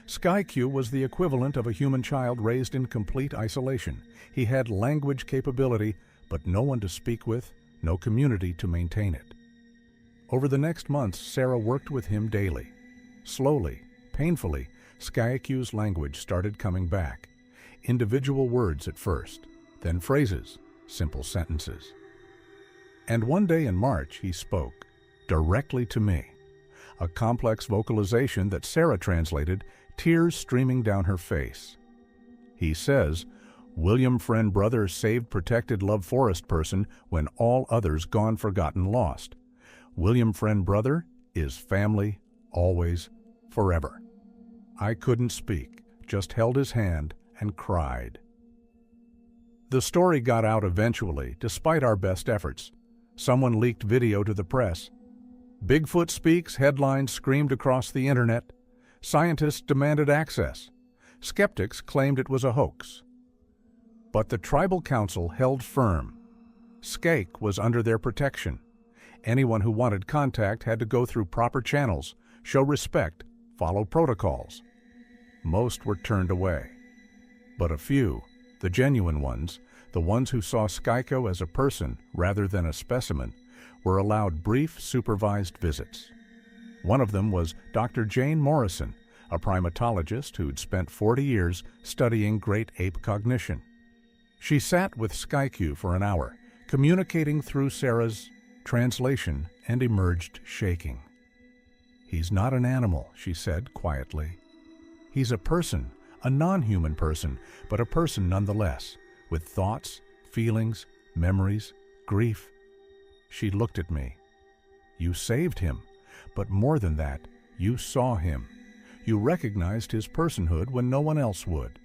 Sasquatch was the equivalent of a human child raised in complete isolation. He had language capability, but no one to speak with, no community to maintain it. Over the next months, Sarah worked with him daily. Slowly, painfully, Sasquatch's language started coming back. Individual words at first, then phrases, simple sentences. And one day in March, he spoke, directly to me. A complex vocalization that Sarah translated, tears streaming down her face. He says, William friend brother saved protected love forest person when all others gone forgotten lost. William friend brother is family, always, forever. I couldn't speak, just held his hand and cried. The story got out eventually, despite our best efforts. Someone leaked video to the press. Bigfoot speaks, headlines screamed across the internet. Scientists demanded access. Skeptics claimed it was a hoax. But the Tribal Council held firm. Sasquatch was under their protection. Anyone who wanted contact had to go through proper channels, show respect, follow protocols. Most were turned away. But a few, the genuine ones, the ones who saw Sasquatch as a person rather than a specimen, were allowed brief supervised visits. One of them was Dr. Jane Morrison, a primatologist who'd spent 40 years studying great ape cognition. She sat with Sasquatch for an hour, communicating through Sarah's translation, and emerged shaking. He's not an animal, she said quietly. He's a person, a non-human person, but a person nonetheless, with thoughts, feelings, memories, grief. She looked at me. You saved him, but more than that, you saw him. You recognized his personhood when no one else would.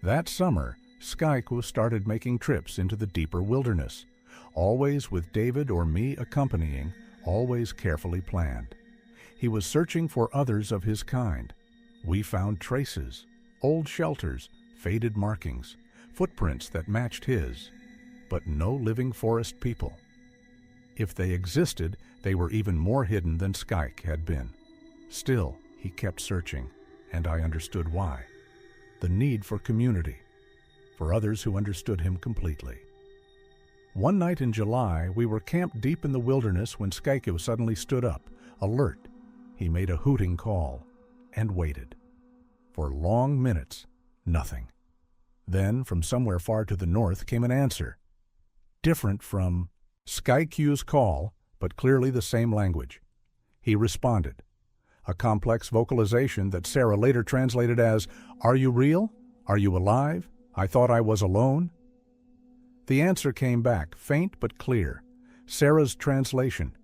That summer, Sasquatch started making trips into the deeper wilderness, always with David or me accompanying, always carefully planned. He was searching for others of his kind. We found traces, old shelters, faded markings, footprints that matched his, but no living forest people. If they existed, they were even more hidden than Sasquatch had been. Still, he kept searching, and I understood why. The need for community. for others who understood him completely. One night in July, we were camped deep in the wilderness when Skyku suddenly stood up, alert. He made a hooting call and waited. For long minutes, nothing. Then, from somewhere far to the north, came an answer. Different from Skyku's call, but clearly the same language. He responded. A complex vocalization that Sarah later translated as, "Are you real? Are you alive? I thought I was alone." The answer came back, faint but clear. Sarah's translation.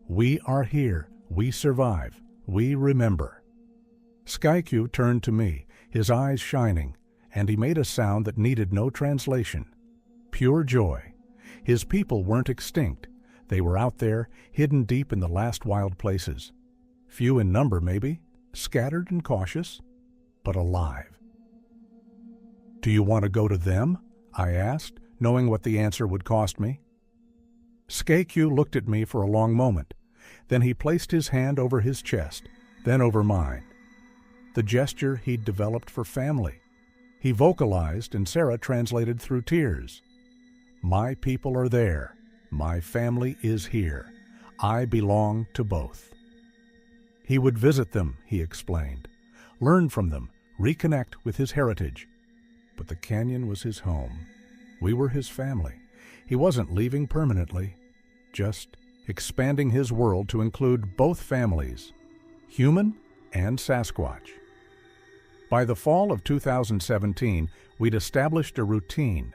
"We are here. We survive. We remember." Skyku turned to me, his eyes shining, and he made a sound that needed no translation. Pure joy. His people weren't extinct. They were out there, hidden deep in the last wild places. Few in number, maybe, scattered and cautious, but alive. "Do you want to go to them?" I asked, knowing what the answer would cost me. Skyku looked at me for a long moment. Then he placed his hand over his chest, then over mine. The gesture he'd developed for family. He vocalized, and Sarah translated through tears. "My people are there. My family is here. I belong to both." He would visit them, he explained, learn from them, reconnect with his heritage. But the canyon was his home. We were his family. He wasn't leaving permanently, just expanding his world to include both families, human and Sasquatch. By the fall of 2017, we'd established a routine.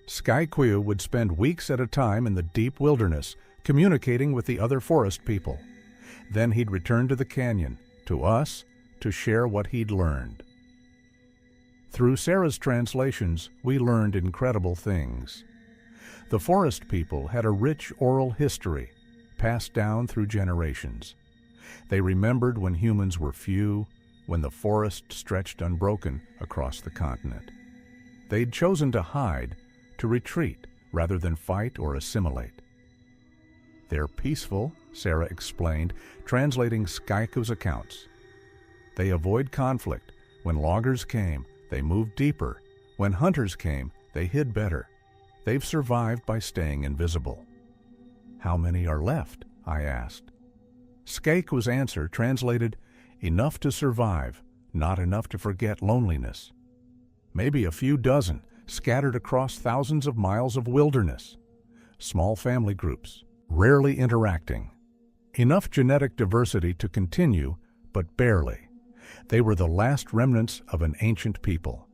Skyku would spend weeks at a time in the deep wilderness, communicating with the other forest people. Then he'd return to the canyon, to us, to share what he'd learned. Through Sarah's translations, we learned incredible things. The forest people had a rich oral history, passed down through generations. They remembered when humans were few, when the forest stretched unbroken across the continent. They'd chosen to hide, to retreat, rather than fight or assimilate. "They're peaceful," Sarah explained, translating Skyku's accounts. "They avoid conflict. When loggers came, they moved deeper. When hunters came, they hid better. They've survived by staying invisible." "How many are left?" I asked. Skyku's answer translated, "Enough to survive, not enough to forget loneliness." Maybe a few dozen, scattered across thousands of miles of wilderness. Small family groups, rarely interacting. Enough genetic diversity to continue, but barely. They were the last remnants of an ancient people.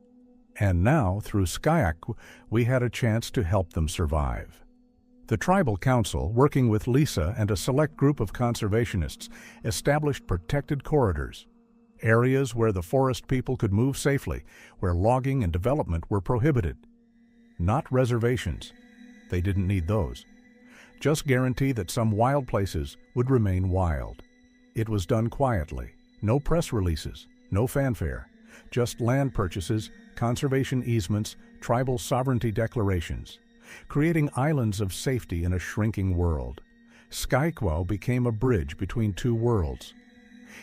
And now, through Skyku, we had a chance to help them survive. The Tribal Council, working with Lisa and a select group of conservationists, established protected corridors, areas where the forest people could move safely, where logging and development were prohibited. Not reservations. They didn't need those. Just guarantee that some wild places would remain wild. It was done quietly. No press releases, no fanfare. Just land purchases, conservation easements, tribal sovereignty declarations, creating islands of safety in a shrinking world. Skyku became a bridge between two worlds.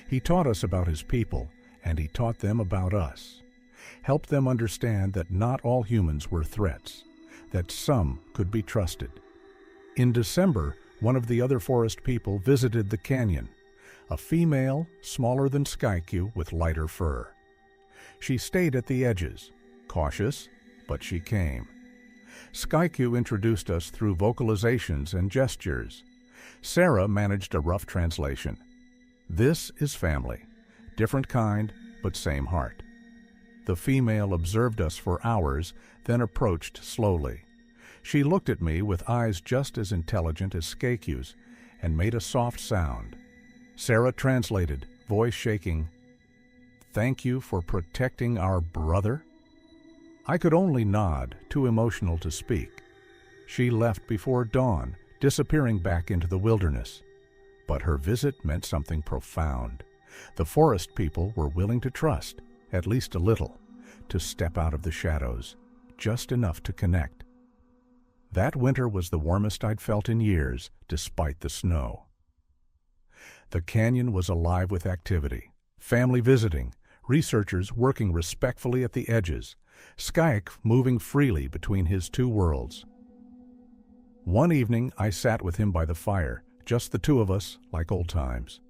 He taught us about his people, and he taught them about us. Helped them understand that not all humans were threats, that some could be trusted. In December, one of the other forest people visited the canyon, a female, smaller than Skyku, with lighter fur. She stayed at the edges, cautious, but she came. Skyku introduced us through vocalizations and gestures. Sarah managed a rough translation. This is family, different kind, but same heart. The female observed us for hours, then approached slowly. She looked at me with eyes just as intelligent as Skyku's and made a soft sound. Sarah translated, voice shaking, "Thank you for protecting our brother?" I could only nod, too emotional to speak. She left before dawn, disappearing back into the wilderness. But her visit meant something profound. The forest people were willing to trust, at least a little, to step out of the shadows, just enough to connect. That winter was the warmest I'd felt in years, despite the snow. The canyon was alive with activity, family visiting, researchers working respectfully at the edges, Skyke moving freely between his two worlds. One evening I sat with him by the fire, just the two of us, like old times.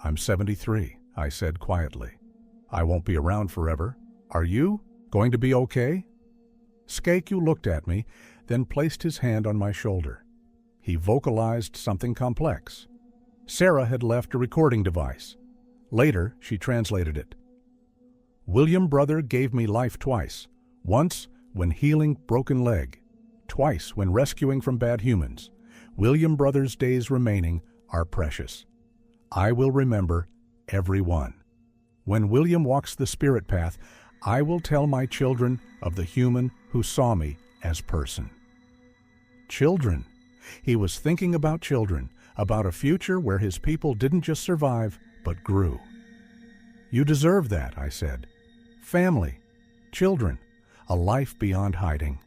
"I'm 73, I said quietly. "I won't be around forever. Are you going to be okay?" Skyke looked at me, then placed his hand on my shoulder. He vocalized something complex. Sarah had left a recording device. Later, she translated it. "William Brother gave me life twice. Once when healing broken leg. Twice when rescuing from bad humans. William Brother's days remaining are precious. I will remember every one. When William walks the spirit path, I will tell my children of the human who saw me as person." Children. He was thinking about children, about a future where his people didn't just survive, but grew. "You deserve that," I said. "Family, children, a life beyond hiding."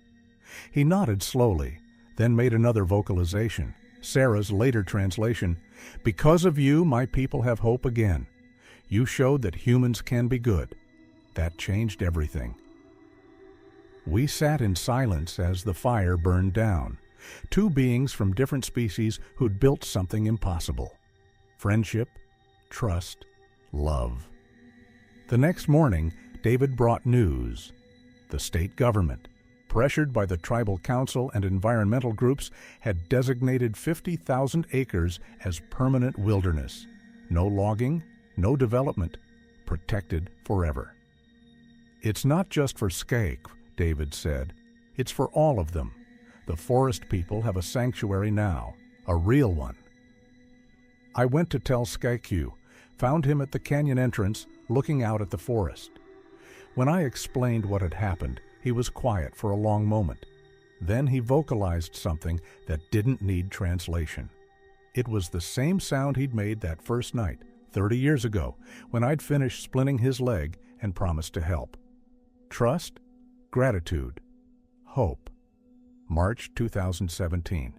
He nodded slowly, then made another vocalization, Sarah's later translation. "Because of you, my people have hope again. You showed that humans can be good. That changed everything." We sat in silence as the fire burned down. Two beings from different species who'd built something impossible. Friendship, trust, love. The next morning, David brought news. The state government, pressured by the tribal council and environmental groups, had designated 50,000 acres as permanent wilderness. No logging, no development, protected forever. "It's not just for Skyke," David said. "It's for all of them. The forest people have a sanctuary now, a real one." I went to tell Skyke, found him at the canyon entrance, looking out at the forest. When I explained what had happened, he was quiet for a long moment. Then he vocalized something that didn't need translation. It was the same sound he'd made that first night, 30 years ago, when I'd finished splinting his leg and promised to help. Trust, gratitude, hope. March 2017.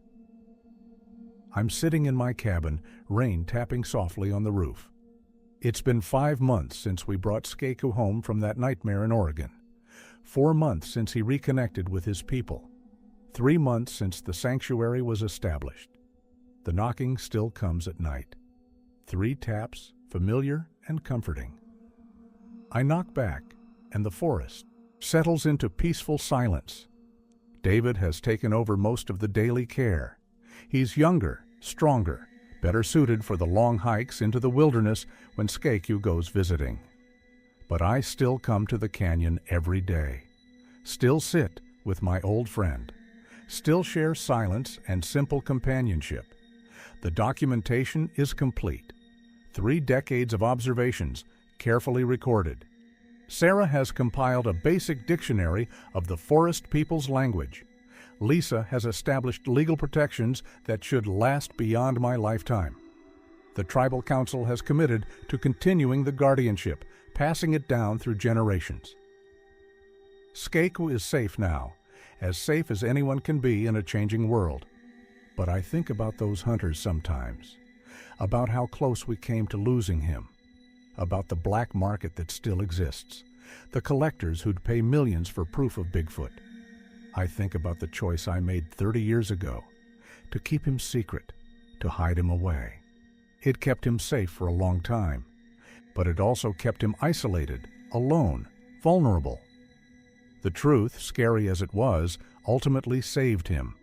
I'm sitting in my cabin, rain tapping softly on the roof. It's been 5 months since we brought Skyke home from that nightmare in Oregon. 4 months since he reconnected with his people. 3 months since the sanctuary was established. The knocking still comes at night. 3 taps, familiar and comforting. I knock back, and the forest settles into peaceful silence. David has taken over most of the daily care. He's younger, stronger, better suited for the long hikes into the wilderness when Skyke goes visiting. But I still come to the canyon every day. Still sit with my old friend. Still share silence and simple companionship. The documentation is complete. 3 decades of observations, carefully recorded. Sarah has compiled a basic dictionary of the forest people's language. Lisa has established legal protections that should last beyond my lifetime. The Tribal Council has committed to continuing the guardianship, passing it down through generations. Skyke is safe now, as safe as anyone can be in a changing world. But I think about those hunters sometimes, about how close we came to losing him, about the black market that still exists, the collectors who'd pay millions for proof of Bigfoot. I think about the choice I made 30 years ago, to keep him secret, to hide him away. It kept him safe for a long time, but it also kept him isolated, alone, vulnerable. The truth, scary as it was, ultimately saved him.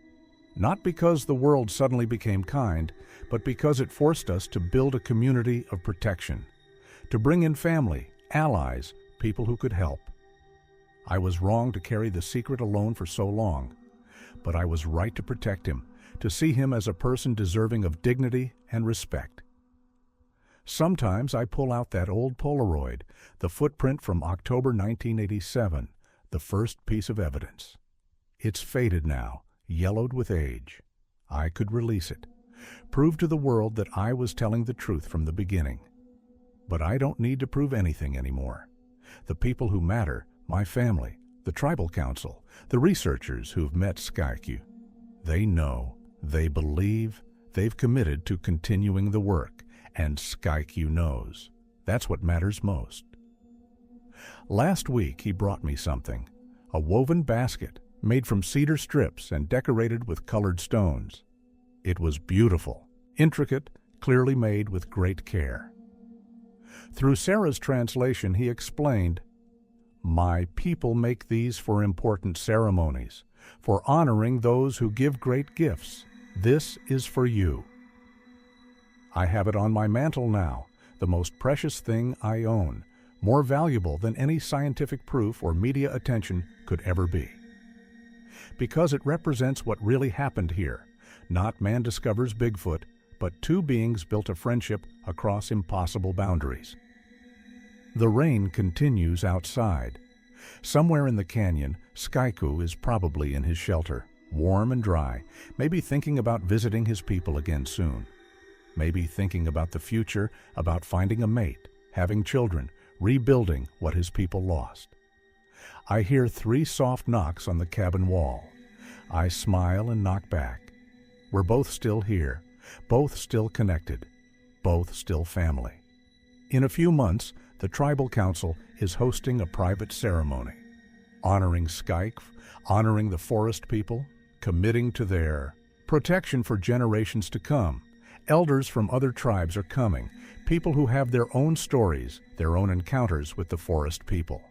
Not because the world suddenly became kind, but because it forced us to build a community of protection, to bring in family, allies, people who could help. I was wrong to carry the secret alone for so long, but I was right to protect him, to see him as a person deserving of dignity and respect. Sometimes I pull out that old Polaroid, the footprint from October 1987, the first piece of evidence. It's faded now, yellowed with age. I could release it, prove to the world that I was telling the truth from the beginning. But I don't need to prove anything anymore. The people who matter, my family, the Tribal Council, the researchers who've met Skyke, they know, they believe, they've committed to continuing the work, and Skyke knows. That's what matters most. Last week he brought me something, a woven basket made from cedar strips and decorated with colored stones. It was beautiful, intricate, clearly made with great care. Through Sarah's translation, he explained, "My people make these for important ceremonies, for honoring those who give great gifts. This is for you." I have it on my mantle now, the most precious thing I own, more valuable than any scientific proof or media attention could ever be. Because it represents what really happened here. Not man discovers Bigfoot, but two beings built a friendship across impossible boundaries. The rain continues outside. Somewhere in the canyon, Skyku is probably in his shelter, warm and dry, maybe thinking about visiting his people again soon. Maybe thinking about the future, about finding a mate, having children, rebuilding what his people lost. I hear 3 soft knocks on the cabin wall. I smile and knock back. We're both still here, both still connected, both still family. In a few months, the Tribal Council is hosting a private ceremony, honoring Skyke, honoring the forest people, committing to their protection for generations to come. Elders from other tribes are coming, people who have their own stories, their own encounters with the forest people.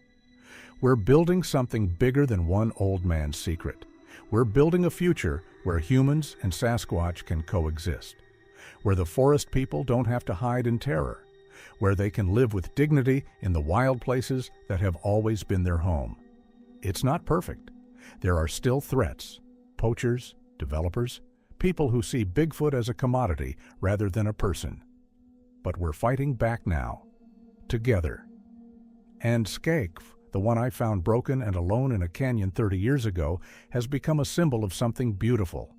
We're building something bigger than one old man's secret. We're building a future where humans and Sasquatch can coexist, where the forest people don't have to hide in terror, where they can live with dignity in the wild places that have always been their home. It's not perfect. There are still threats, poachers, developers, people who see Bigfoot as a commodity rather than a person. But we're fighting back now, together. And Skyke, the one I found broken and alone in a canyon 30 years ago, has become a symbol of something beautiful,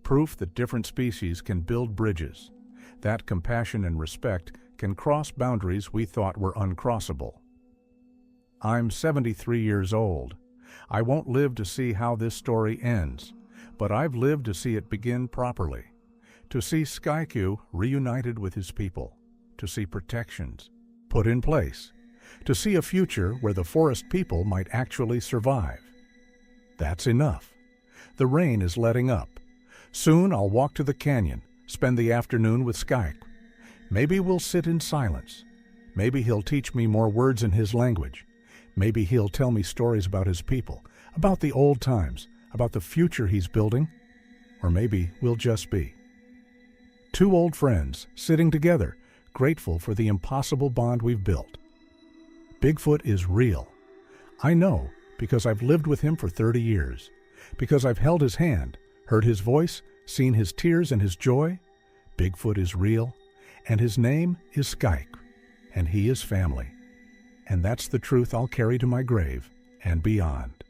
proof that different species can build bridges, that compassion and respect can cross boundaries we thought were uncrossable. I'm 73 years old. I won't live to see how this story ends, but I've lived to see it begin properly, to see Skyku reunited with his people, to see protections put in place, to see a future where the forest people might actually survive. That's enough. The rain is letting up. Soon I'll walk to the canyon, spend the afternoon with Skyke. Maybe we'll sit in silence. Maybe he'll teach me more words in his language. Maybe he'll tell me stories about his people, about the old times, about the future he's building. Or maybe we'll just be 2 old friends sitting together, grateful for the impossible bond we've built. Bigfoot is real. I know because I've lived with him for 30 years, because I've held his hand, heard his voice, seen his tears and his joy. Bigfoot is real, and his name is Skyke, and he is family. And that's the truth I'll carry to my grave and beyond.